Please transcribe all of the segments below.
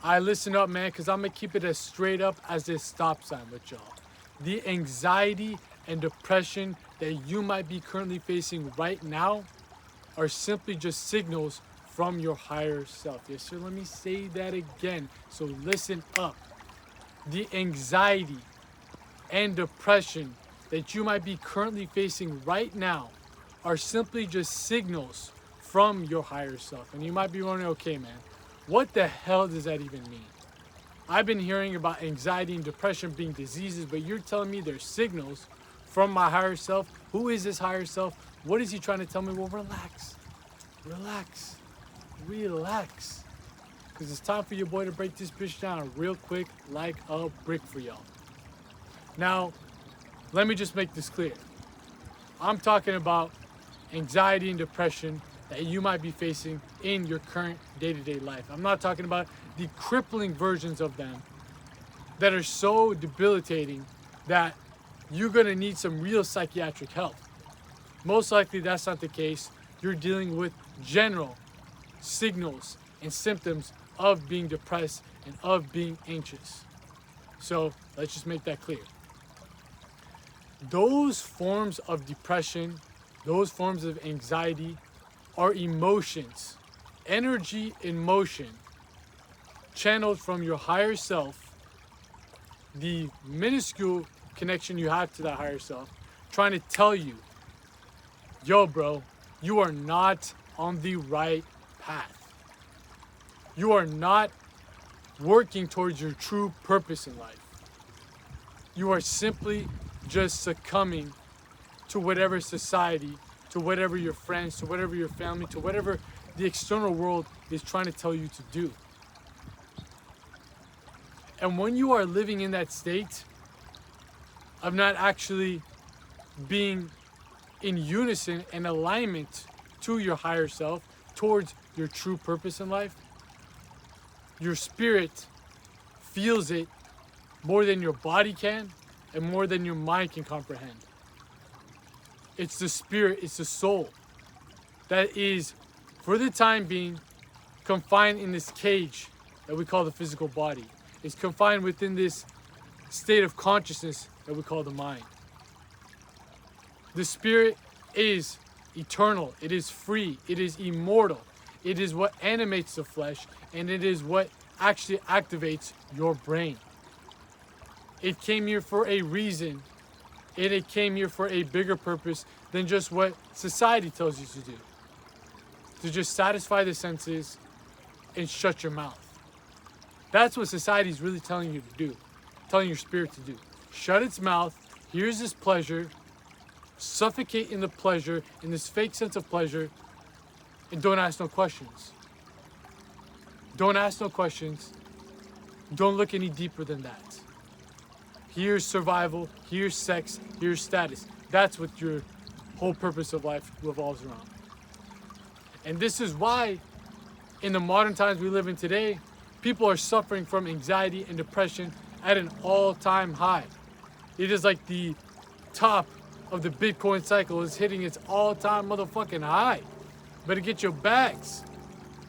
I listen up, man, because I'm going to keep it as straight up as this stop sign with y'all. The anxiety and depression that you might be currently facing right now are simply just signals from your higher self. Yes, sir, let me say that again. So listen up. The anxiety and depression that you might be currently facing right now are simply just signals from your higher self. And you might be wondering, okay, man, what the hell does that even mean? I've been hearing about anxiety and depression being diseases, but you're telling me they're signals from my higher self. Who is this higher self? What is he trying to tell me? Well, relax, relax, relax. Because it's time for your boy to break this bitch down real quick like a brick for y'all. Now, let me just make this clear. I'm talking about anxiety and depression that you might be facing in your current day-to-day life. I'm not talking about the crippling versions of them that are so debilitating that you're gonna need some real psychiatric help. Most likely that's not the case. You're dealing with general signals and symptoms of being depressed and of being anxious. So let's just make that clear. Those forms of depression, those forms of anxiety are emotions, energy in motion, channeled from your higher self, the minuscule connection you have to that higher self, trying to tell you, yo, bro, you are not on the right path. You are not working towards your true purpose in life. You are simply just succumbing to whatever society, to whatever your friends, to whatever your family, to whatever the external world is trying to tell you to do. And when you are living in that state of not actually being in unison and alignment to your higher self, towards your true purpose in life, your spirit feels it more than your body can and more than your mind can comprehend. It's the spirit, it's the soul that is, for the time being, confined in this cage that we call the physical body. It's confined within this state of consciousness that we call the mind. The spirit is eternal, it is free, it is immortal. It is what animates the flesh, and it is what actually activates your brain. It came here for a reason, and it came here for a bigger purpose than just what society tells you to do. To just satisfy the senses and shut your mouth. That's what society is really telling you to do, telling your spirit to do. Shut its mouth, here's this pleasure, suffocate in the pleasure, in this fake sense of pleasure, and don't ask no questions. Don't ask no questions. Don't look any deeper than that. Here's survival, here's sex, here's status. That's what your whole purpose of life revolves around. And this is why, in the modern times we live in today, people are suffering from anxiety and depression at an all-time high. It is like the top of the Bitcoin cycle is hitting its all-time motherfucking high. Better get your bags.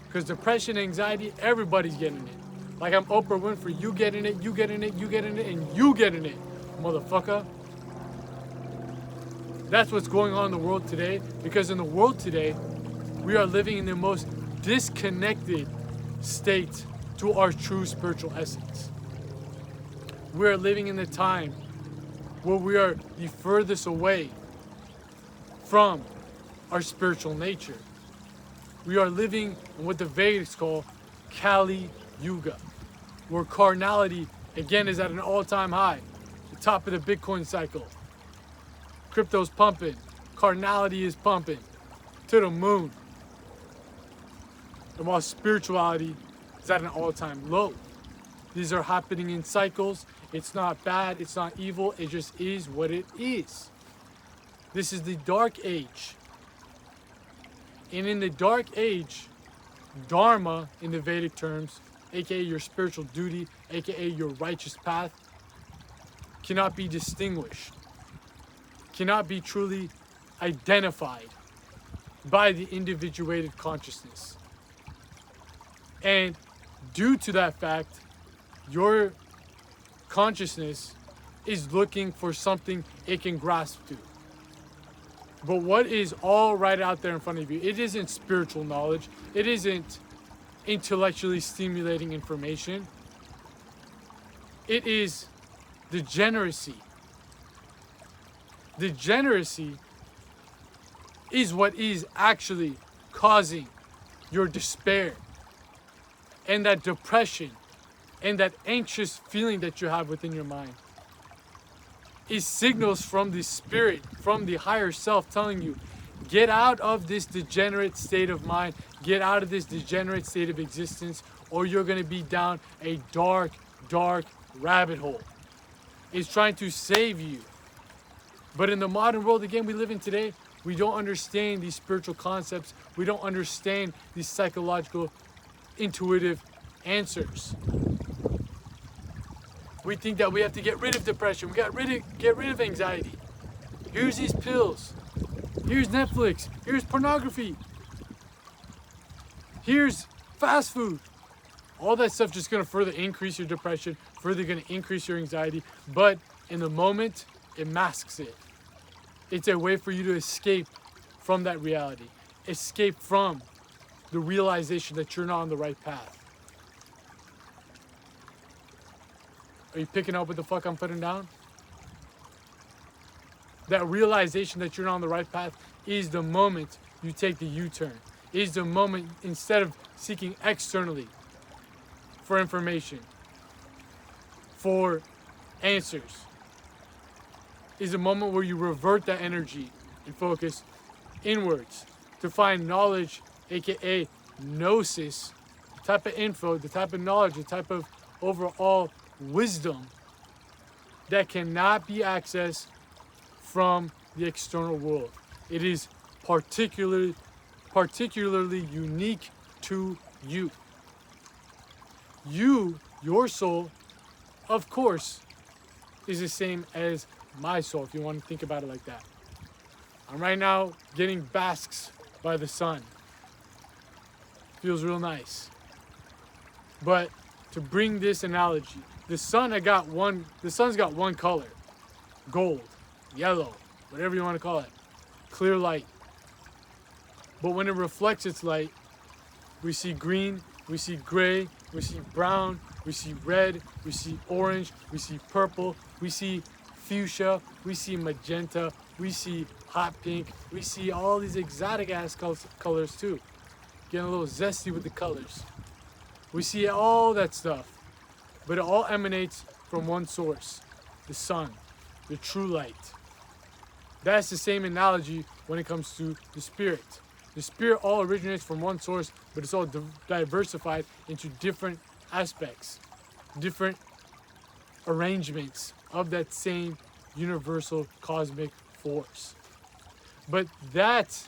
Because depression, anxiety, everybody's getting it. Like I'm Oprah Winfrey, you getting it, you getting it, you getting it, and you getting it, motherfucker. That's what's going on in the world today. Because in the world today, we are living in the most disconnected state to our true spiritual essence. We are living in the time where we are the furthest away from our spiritual nature. We are living in what the Vedics call Kali Yuga, where carnality again is at an all-time high, the top of the Bitcoin cycle. Crypto's pumping, carnality is pumping to the moon. And while spirituality is at an all-time low. These are happening in cycles. It's not bad, it's not evil, it just is what it is. This is the dark age. And in the dark age, Dharma in the Vedic terms, aka your spiritual duty, aka your righteous path, cannot be distinguished, cannot be truly identified by the individuated consciousness. And due to that fact, your consciousness is looking for something it can grasp to. But what is all right out there in front of you? It isn't spiritual knowledge. It isn't intellectually stimulating information. It is degeneracy. Degeneracy is what is actually causing your despair and that depression and that anxious feeling that you have within your mind. Is signals from the spirit, from the higher self telling you, get out of this degenerate state of mind, get out of this degenerate state of existence, or you're going to be down a dark, dark rabbit hole. It's trying to save you. But in the modern world, again, we live in today, we don't understand these spiritual concepts. We don't understand these psychological, intuitive answers. We think that we have to get rid of depression. We got get rid of anxiety. Here's these pills. Here's Netflix. Here's pornography. Here's fast food. All that stuff just going to further increase your depression, further going to increase your anxiety. But in the moment, it masks it. It's a way for you to escape from that reality. Escape from the realization that you're not on the right path. Are you picking up what the fuck I'm putting down? That realization that you're not on the right path is the moment you take the U-turn. Is the moment, instead of seeking externally for information, for answers, is a moment where you revert that energy and focus inwards to find knowledge, aka gnosis, the type of info, the type of knowledge, the type of overall wisdom that cannot be accessed from the external world. It is particularly unique to you. You, your soul, of course, is the same as my soul, if you want to think about it like that. I'm right now getting basked by the sun. Feels real nice. But to bring this analogy, the sun's got one color. Gold, yellow, whatever you want to call it. Clear light. But when it reflects its light, we see green, we see gray, we see brown, we see red, we see orange, we see purple, we see fuchsia, we see magenta, we see hot pink, we see all these exotic ass colors too. Getting a little zesty with the colors. We see all that stuff. But it all emanates from one source, the sun, the true light. That's the same analogy when it comes to the spirit. The spirit all originates from one source, but it's all diversified into different aspects, different arrangements of that same universal cosmic force. But that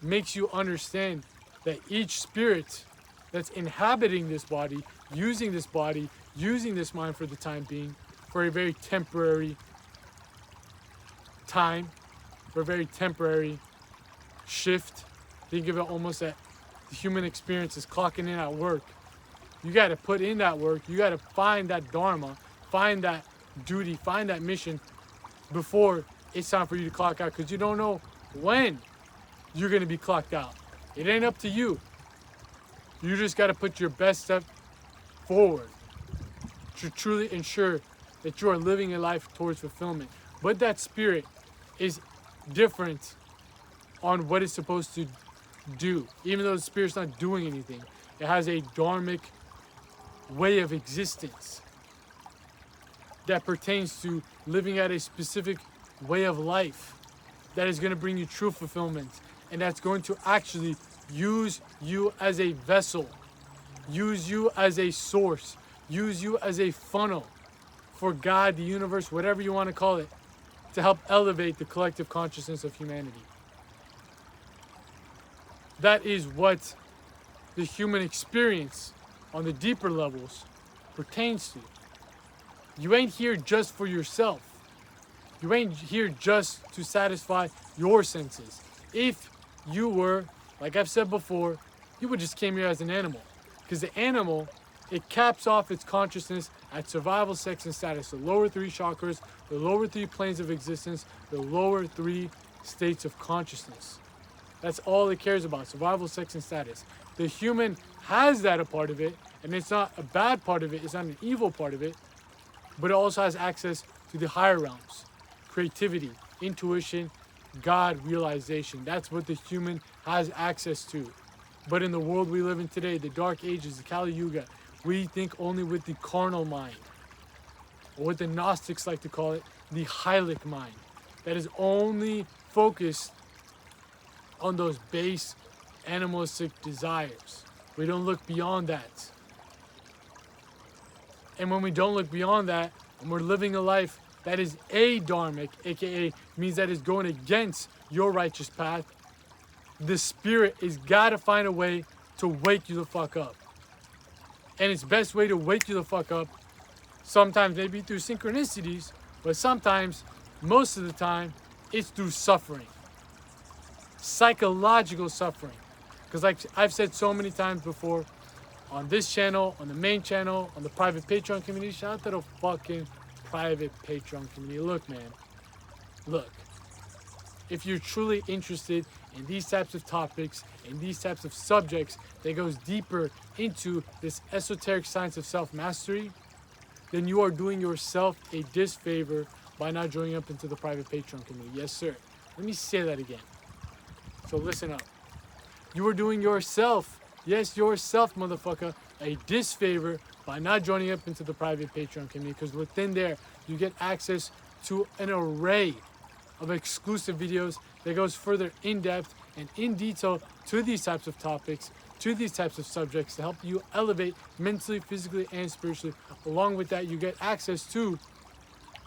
makes you understand that each spirit that's inhabiting this body, using this mind for the time being, for a very temporary time, for a very temporary shift. Think of it almost that the human experience is clocking in at work. You got to put in that work. You got to find that dharma, find that duty, find that mission before it's time for you to clock out, because you don't know when you're going to be clocked out. It ain't up to you. You just got to put your best step forward to truly ensure that you are living a life towards fulfillment. But that spirit is different on what it's supposed to do. Even though the spirit's not doing anything, it has a dharmic way of existence that pertains to living at a specific way of life that is going to bring you true fulfillment, and that's going to actually use you as a vessel, use you as a source, use you as a funnel for God, the universe, whatever you want to call it, to help elevate the collective consciousness of humanity. That is what the human experience on the deeper levels pertains to. You ain't here just for yourself. You ain't here just to satisfy your senses. If you were, like I've said before, you would just came here as an animal. Because the animal It caps off its consciousness at survival, sex, and status. The lower three chakras, the lower three planes of existence, the lower three states of consciousness. That's all it cares about, survival, sex, and status. The human has that a part of it, and it's not a bad part of it, it's not an evil part of it, but it also has access to the higher realms, creativity, intuition, God realization. That's what the human has access to. But in the world we live in today, the Dark Ages, the Kali Yuga, we think only with the carnal mind, or what the Gnostics like to call it, the Hylic mind, that is only focused on those base animalistic desires. We don't look beyond that. And when we don't look beyond that, and we're living a life that is adharmic, aka means that is going against your righteous path, the spirit is gotta find a way to wake you the fuck up. And its best way to wake you the fuck up, sometimes maybe through synchronicities, but sometimes, most of the time, it's through suffering. Psychological suffering. Because like I've said so many times before, on this channel, on the main channel, on the private Patreon community, shout out to the fucking private Patreon community. Look, man, look. If you're truly interested in these types of topics, in these types of subjects that goes deeper into this esoteric science of self-mastery, then you are doing yourself a disfavor by not joining up into the private Patreon community. Yes, sir. Let me say that again. So listen up. You are doing yourself, yes, yourself, motherfucker, a disfavor by not joining up into the private Patreon community, because within there, you get access to an array of exclusive videos that goes further in depth and in detail to these types of topics, to these types of subjects to help you elevate mentally, physically, and spiritually. Along with that, you get access to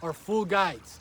our full guides,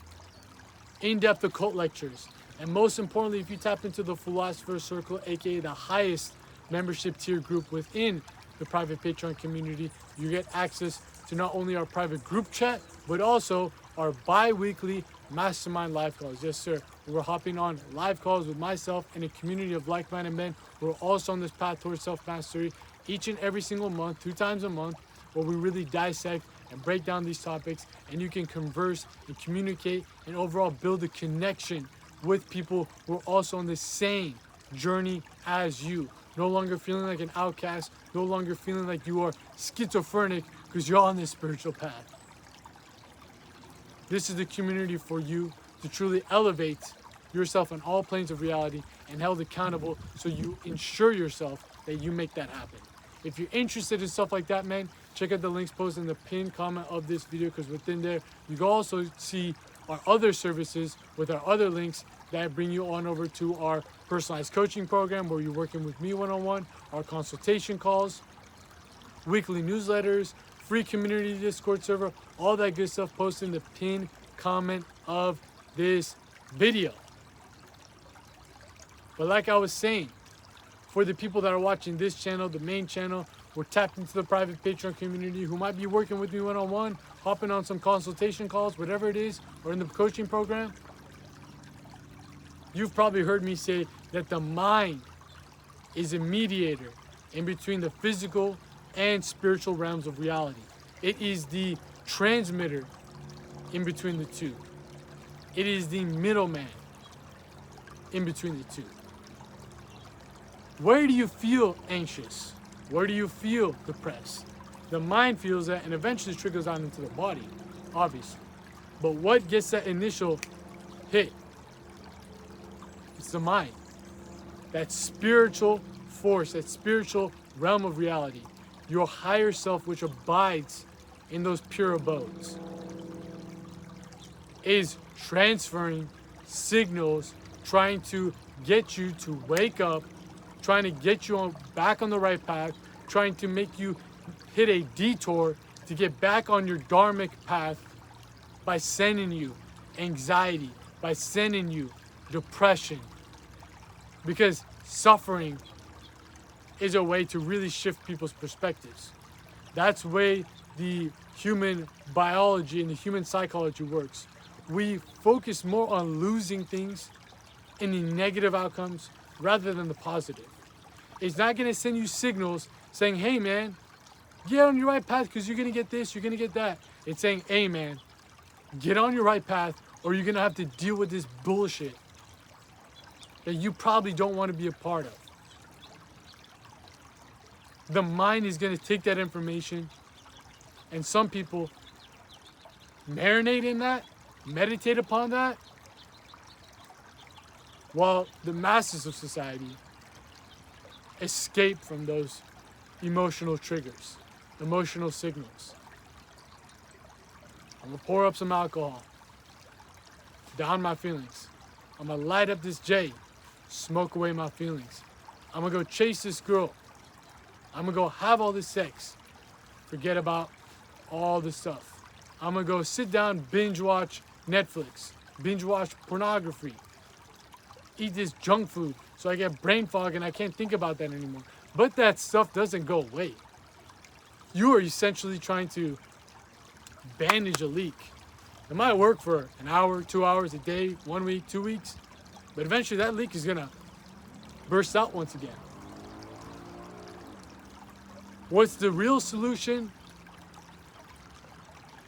in-depth occult lectures, and most importantly, if you tap into the Philosopher's Circle, aka the highest membership tier group within the private Patreon community, you get access to not only our private group chat, but also our bi-weekly mastermind live calls. Yes, sir. We're hopping on live calls with myself and a community of like-minded men. We're also on this path towards self-mastery each and every single month, 2 times a month, where we really dissect and break down these topics, and you can converse and communicate and overall build a connection with people who are also on the same journey as you. No longer feeling like an outcast, no longer feeling like you are schizophrenic because you're on this spiritual path. This is the community for you to truly elevate yourself on all planes of reality and held accountable, so you ensure yourself that you make that happen. If you're interested in stuff like that, man, check out the links posted in the pinned comment of this video, because within there, you can also see our other services with our other links that bring you on over to our personalized coaching program, where you're working with me one-on-one, our consultation calls, weekly newsletters, free community Discord server, all that good stuff posted in the pinned comment of this video. But like I was saying, for the people that are watching this channel, the main channel, we're tapped into the private Patreon community who might be working with me one-on-one, hopping on some consultation calls, whatever it is, or in the coaching program. You've probably heard me say that the mind is a mediator in between the physical and spiritual realms of reality. It is the transmitter in between the two. It is the middleman in between the two. Where do you feel anxious? Where do you feel depressed? The mind feels that and eventually trickles down into the body, obviously. But what gets that initial hit? It's the mind. That spiritual force, that spiritual realm of reality, your higher self, which abides in those pure abodes, is transferring signals, trying to get you to wake up, trying to get you back on the right path, trying to make you hit a detour to get back on your dharmic path by sending you anxiety, by sending you depression. Because suffering is a way to really shift people's perspectives. That's the way the human biology and the human psychology works. We focus more on losing things in the negative outcomes rather than the positive. It's not going to send you signals saying, hey man, get on your right path because you're going to get this, you're going to get that. It's saying, hey man, get on your right path or you're going to have to deal with this bullshit that you probably don't want to be a part of. The mind is going to take that information, and some people marinate in that, meditate upon that, while the masses of society escape from those emotional triggers, emotional signals. I'm gonna pour up some alcohol, down my feelings. I'm gonna light up this J, smoke away my feelings. I'm gonna go chase this girl. I'm gonna go have all this sex, forget about all the stuff. I'm gonna go sit down, binge watch Netflix, binge watch pornography, eat this junk food so I get brain fog and I can't think about that anymore. But that stuff doesn't go away. You are essentially trying to bandage a leak. It might work for an hour, 2 hours, a day, 1 week, 2 weeks, but eventually that leak is gonna burst out once again. What's the real solution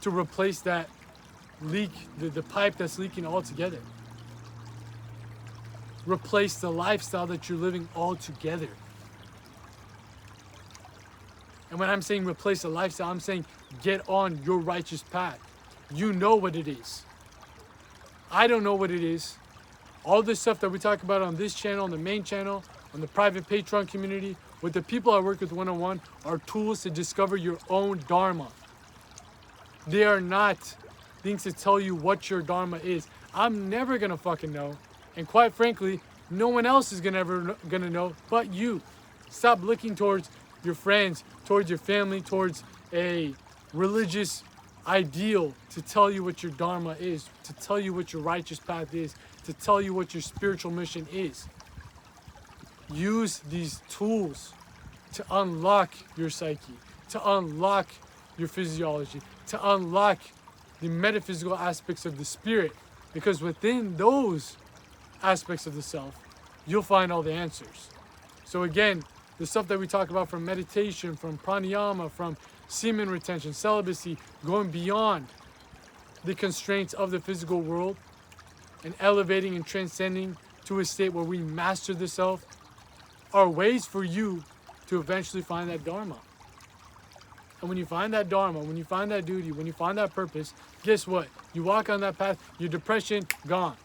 to replace that leak, the pipe that's leaking altogether? Replace the lifestyle that you're living altogether. And when I'm saying replace the lifestyle, I'm saying get on your righteous path. You know what it is. I don't know what it is. All this stuff that we talk about on this channel, on the main channel, on the private Patreon community, with the people I work with one-on-one, are tools to discover your own Dharma. They are not things to tell you what your Dharma is. I'm never gonna fucking know. And quite frankly, no one else is gonna know but you. Stop looking towards your friends, towards your family, towards a religious ideal to tell you what your Dharma is, to tell you what your righteous path is, to tell you what your spiritual mission is. Use these tools to unlock your psyche, to unlock your physiology, to unlock the metaphysical aspects of the spirit, because within those aspects of the self, you'll find all the answers. So again, the stuff that we talk about from meditation, from pranayama, from semen retention, celibacy, going beyond the constraints of the physical world and elevating and transcending to a state where we master the self, are ways for you to eventually find that Dharma. And when you find that Dharma, when you find that duty, when you find that purpose, guess what? You walk on that path, your depression, gone.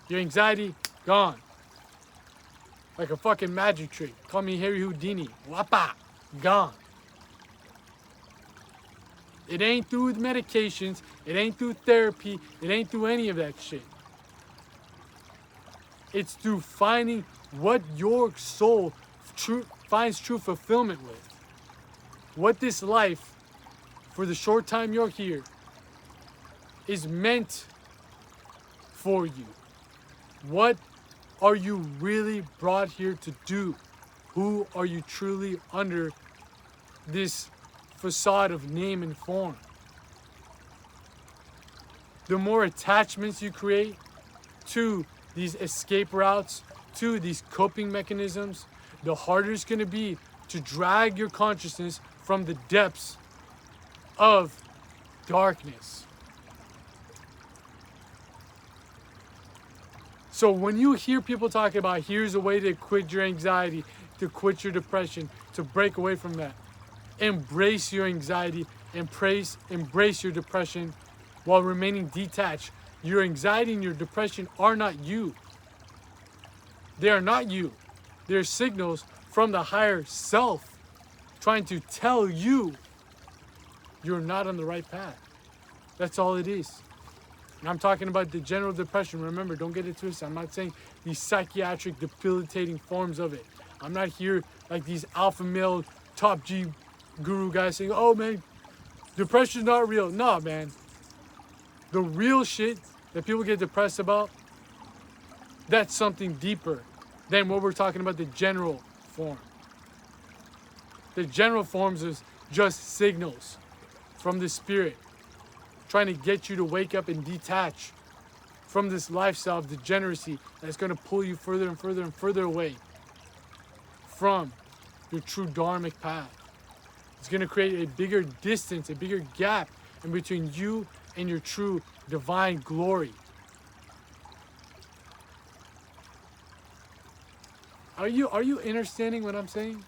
Your anxiety, gone. Like a fucking magic trick. Call me Harry Houdini. Wapa, gone. It ain't through medications, it ain't through therapy, it ain't through any of that shit. It's through finding what your soul finds true fulfillment with. What this life, for the short time you're here, is meant for you. What are you really brought here to do? Who are you truly under this facade of name and form? The more attachments you create to these escape routes, to these coping mechanisms, the harder it's going to be to drag your consciousness from the depths of darkness. So when you hear people talking about here's a way to quit your anxiety, to quit your depression, to break away from that, embrace your anxiety, embrace your depression while remaining detached. Your anxiety and your depression are not you. They are not you. They're signals from the higher self trying to tell you you're not on the right path. That's all it is. And I'm talking about the general depression. Remember, don't get it twisted. I'm not saying these psychiatric debilitating forms of it. I'm not here like these alpha male top G guru guys saying, oh man, depression's not real. Nah, man. The real shit that people get depressed about, that's something deeper than what we're talking about, the general form. The general forms is just signals from the spirit trying to get you to wake up and detach from this lifestyle of degeneracy that's going to pull you further and further and further away from your true dharmic path. It's going to create a bigger distance, a bigger gap in between you and your true divine glory. Are you understanding what I'm saying?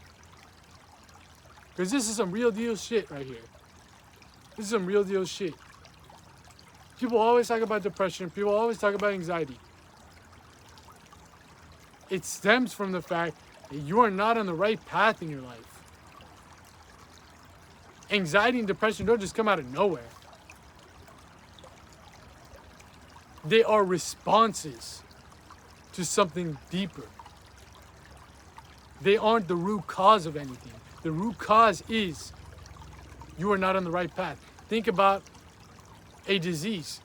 Because this is some real deal shit right here. This is some real deal shit. People always talk about depression. People always talk about anxiety. It stems from the fact that you are not on the right path in your life. Anxiety and depression don't just come out of nowhere. They are responses to something deeper. They aren't the root cause of anything. The root cause is you are not on the right path. Think about a disease.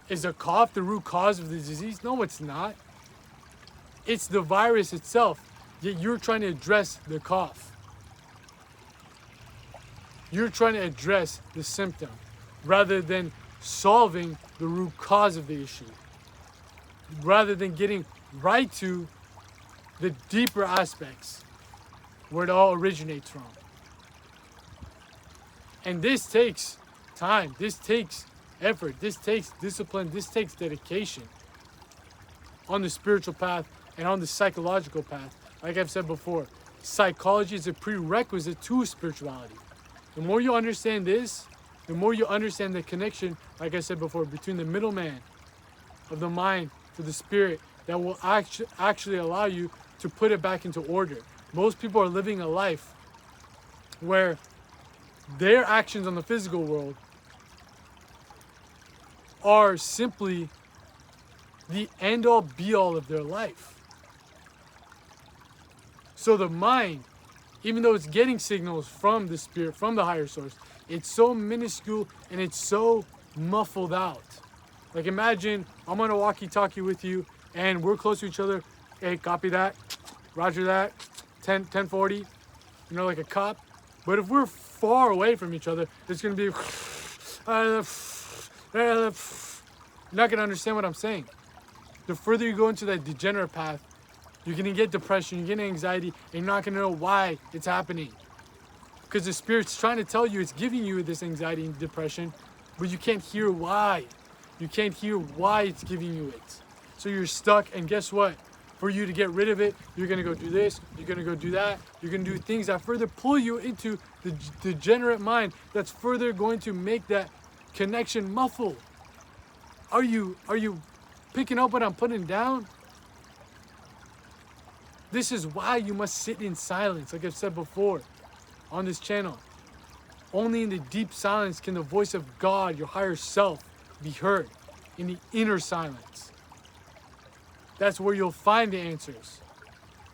Is a cough the root cause of the disease? No, it's not. It's the virus itself, yet you're trying to address the cough. You're trying to address the symptom rather than solving the root cause of the issue. Rather than getting right to the deeper aspects where it all originates from. And this takes time, this takes effort, this takes discipline, this takes dedication on the spiritual path and on the psychological path. Like I've said before, psychology is a prerequisite to spirituality. The more you understand this, the more you understand the connection, like I said before, between the middleman of the mind to the spirit that will actually allow you to put it back into order. Most people are living a life where their actions on the physical world are simply the end-all be-all of their life. So the mind, even though it's getting signals from the spirit, from the higher source, it's so minuscule and it's so muffled out. Like imagine I'm on a walkie-talkie with you and we're close to each other. Hey, copy that. Roger that. 1040. You know, like a cop. But if we're far away from each other, it's going to be... You're not going to understand what I'm saying. The further you go into that degenerate path, you're going to get depression, you're getting anxiety, and you're not going to know why it's happening. Because the Spirit's trying to tell you, it's giving you this anxiety and depression, but you can't hear why. You can't hear why it's giving you it. So you're stuck, and guess what? For you to get rid of it, you're going to go do this, you're going to go do that, you're going to do things that further pull you into the degenerate mind that's further going to make that connection muffled. Are you picking up what I'm putting down? This is why you must sit in silence, like I've said before on this channel. Only in the deep silence can the voice of God, your higher self, be heard. In the inner silence. That's where you'll find the answers.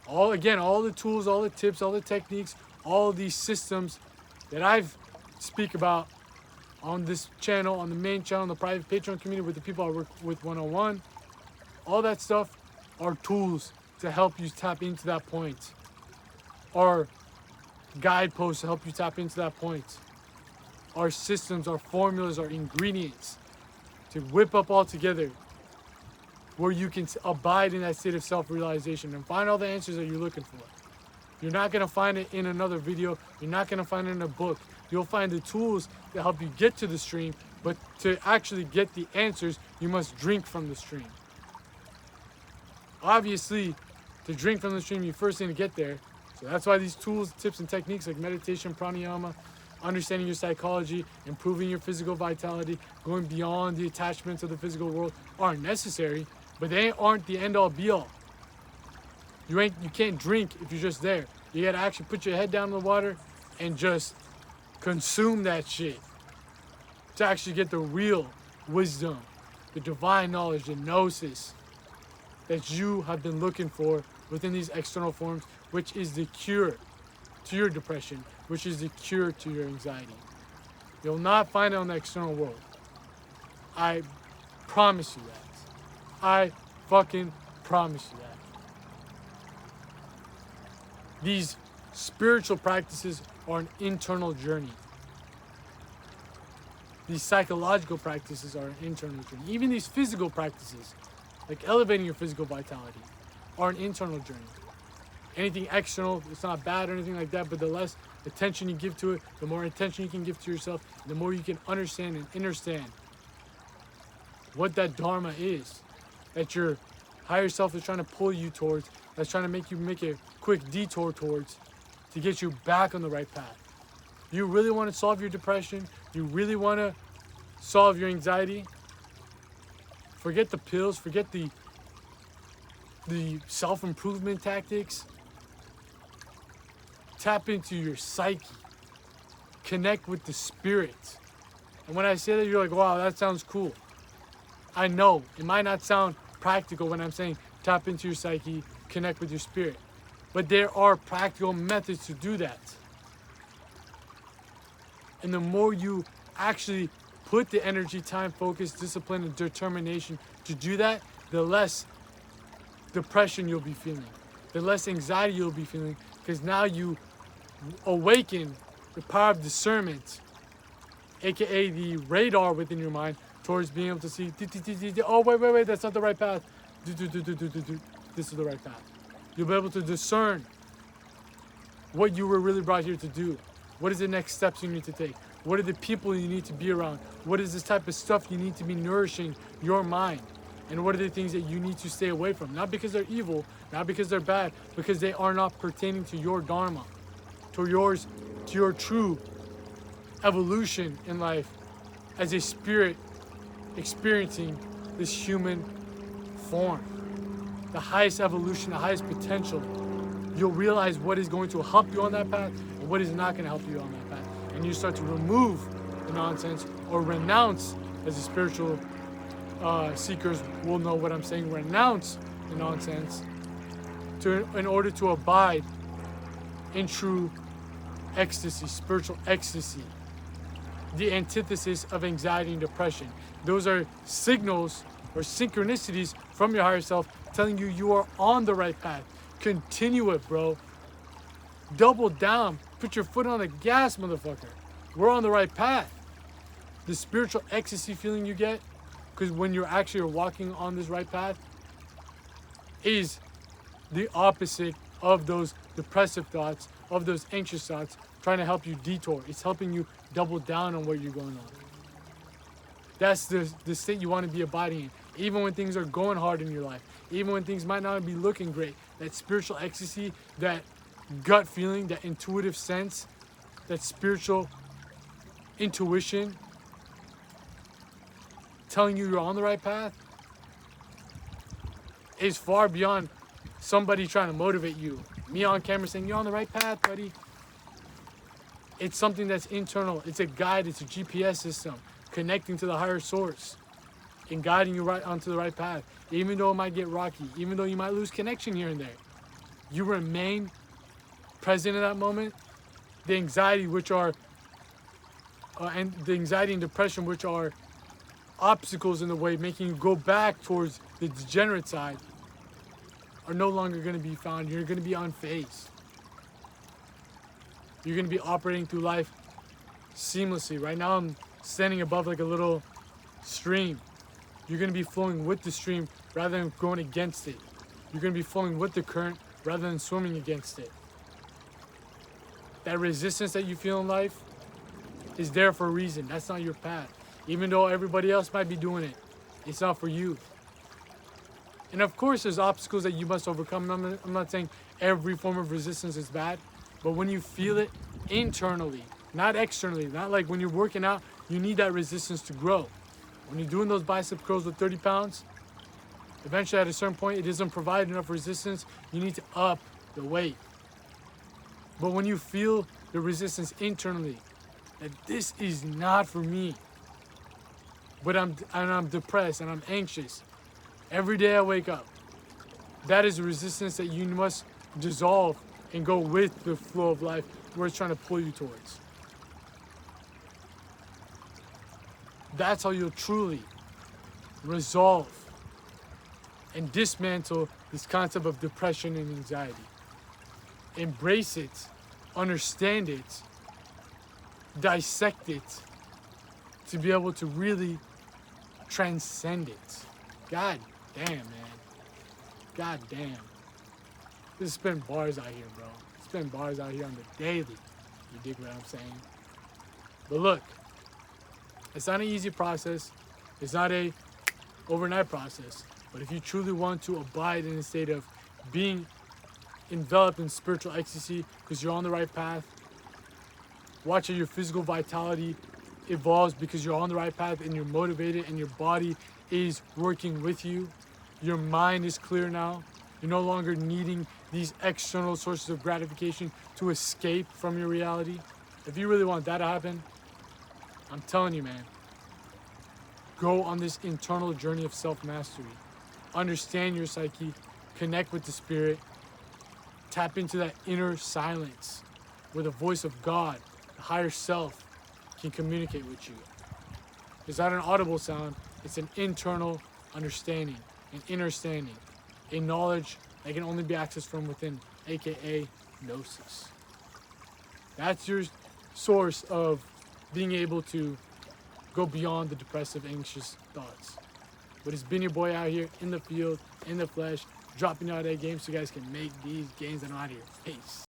All the tools, all the tips, all the techniques, all these systems that I've speak about on this channel, on the main channel, the private Patreon community with the people I work with one-on-one. All that stuff are tools to help you tap into that point. Our guideposts to help you tap into that point. Our systems, our formulas, our ingredients to whip up all together where you can abide in that state of self-realization and find all the answers that you're looking for. You're not going to find it in another video. You're not going to find it in a book. You'll find the tools that help you get to the stream, but to actually get the answers, you must drink from the stream. Obviously, to drink from the stream, you first need to get there. So that's why these tools, tips, and techniques like meditation, pranayama, understanding your psychology, improving your physical vitality, going beyond the attachments of the physical world are necessary, but they aren't the end-all be-all. You can't drink if you're just there. You gotta actually put your head down in the water and just consume that shit to actually get the real wisdom, the divine knowledge, the gnosis that you have been looking for within these external forms, which is the cure to your depression, which is the cure to your anxiety. You'll not find it on the external world. I promise you that. I fucking promise you that. These spiritual practices are an internal journey. These psychological practices are an internal journey. Even these physical practices, like elevating your physical vitality, are an internal journey. anything external. It's not bad or anything like that, but the less attention you give to it, the more attention you can give to yourself, the more you can understand and understand what that dharma is, that your higher self is trying to pull you towards, that's trying to make you make a quick detour towards, to get you back on the right path. You really want to solve your depression? You really want to solve your anxiety? Forget the pills, forget the self-improvement tactics. Tap into your psyche. Connect with the spirit. And when I say that, you're like, wow, that sounds cool. I know it might not sound practical when I'm saying tap into your psyche, connect with your spirit. But there are practical methods to do that. And the more you actually put the energy, time, focus, discipline, and determination to do that, the less depression you'll be feeling, the less anxiety you'll be feeling, because now you awaken the power of discernment, aka the radar within your mind, towards being able to see, oh, wait, that's not the right path. This is the right path. You'll be able to discern what you were really brought here to do. What is the next steps you need to take? What are the people you need to be around? What is this type of stuff you need to be nourishing your mind? And what are the things that you need to stay away from? Not because they're evil, not because they're bad, because they are not pertaining to your dharma, to your true evolution in life as a spirit experiencing this human form. The highest evolution, the highest potential. You'll realize what is going to help you on that path and what is not going to help you on that path. And you start to remove the nonsense, or renounce, as the spiritual seekers will know what I'm saying, renounce the nonsense in order to abide in true ecstasy, spiritual ecstasy, the antithesis of anxiety and depression. Those are signals or synchronicities from your higher self telling you you are on the right path. Continue it, bro. Double down. Put your foot on the gas, motherfucker. We're on the right path. The spiritual ecstasy feeling you get, because when you're actually walking on this right path, is the opposite of those depressive thoughts, of those anxious thoughts, trying to help you detour. It's helping you double down on what you're going on. That's the state you want to be abiding in. Even when things are going hard in your life, even when things might not be looking great, that spiritual ecstasy, that gut feeling, that intuitive sense, that spiritual intuition telling you you're on the right path is far beyond somebody trying to motivate you. Me on camera saying, you're on the right path, buddy. It's something that's internal. It's a guide. It's a GPS system connecting to the higher source and guiding you right onto the right path. Even though it might get rocky, even though you might lose connection here and there, you remain present in that moment. The anxiety, and depression, which are obstacles in the way, making you go back towards the degenerate side, are no longer going to be found. You're going to be unfazed. You're going to be operating through life seamlessly. Right now I'm standing above like a little stream. You're going to be flowing with the stream rather than going against it. You're going to be flowing with the current rather than swimming against it. That resistance that you feel in life is there for a reason. That's not your path. Even though everybody else might be doing it, it's not for you. And of course, there's obstacles that you must overcome. I'm not saying every form of resistance is bad, but when you feel it internally, not externally, not like when you're working out, you need that resistance to grow. When you're doing those bicep curls with 30 pounds, eventually at a certain point, it doesn't provide enough resistance. You need to up the weight. But when you feel the resistance internally, that this is not for me, but I'm depressed and I'm anxious, every day I wake up, that is a resistance that you must dissolve and go with the flow of life where it's trying to pull you towards. That's how you'll truly resolve and dismantle this concept of depression and anxiety. Embrace it, understand it, dissect it, to be able to really transcend it. God damn, man. God damn. Just spin bars out here, bro. Spin bars out here on the daily. You dig what I'm saying? But look, it's not an easy process. It's not a overnight process. But if you truly want to abide in a state of being enveloped in spiritual ecstasy because you're on the right path, watch how your physical vitality evolves because you're on the right path and you're motivated and your body is working with you. Your mind is clear now. You're no longer needing these external sources of gratification to escape from your reality. If you really want that to happen, I'm telling you, man, go on this internal journey of self-mastery. Understand your psyche, connect with the spirit, tap into that inner silence where the voice of God, the higher self, can communicate with you. It's not an audible sound, it's an internal understanding, an inner standing, a knowledge that can only be accessed from within, aka gnosis. That's your source of being able to go beyond the depressive, anxious thoughts. But it's been your boy out here in the field, in the flesh, dropping out that game so you guys can make these gains that are out of your face.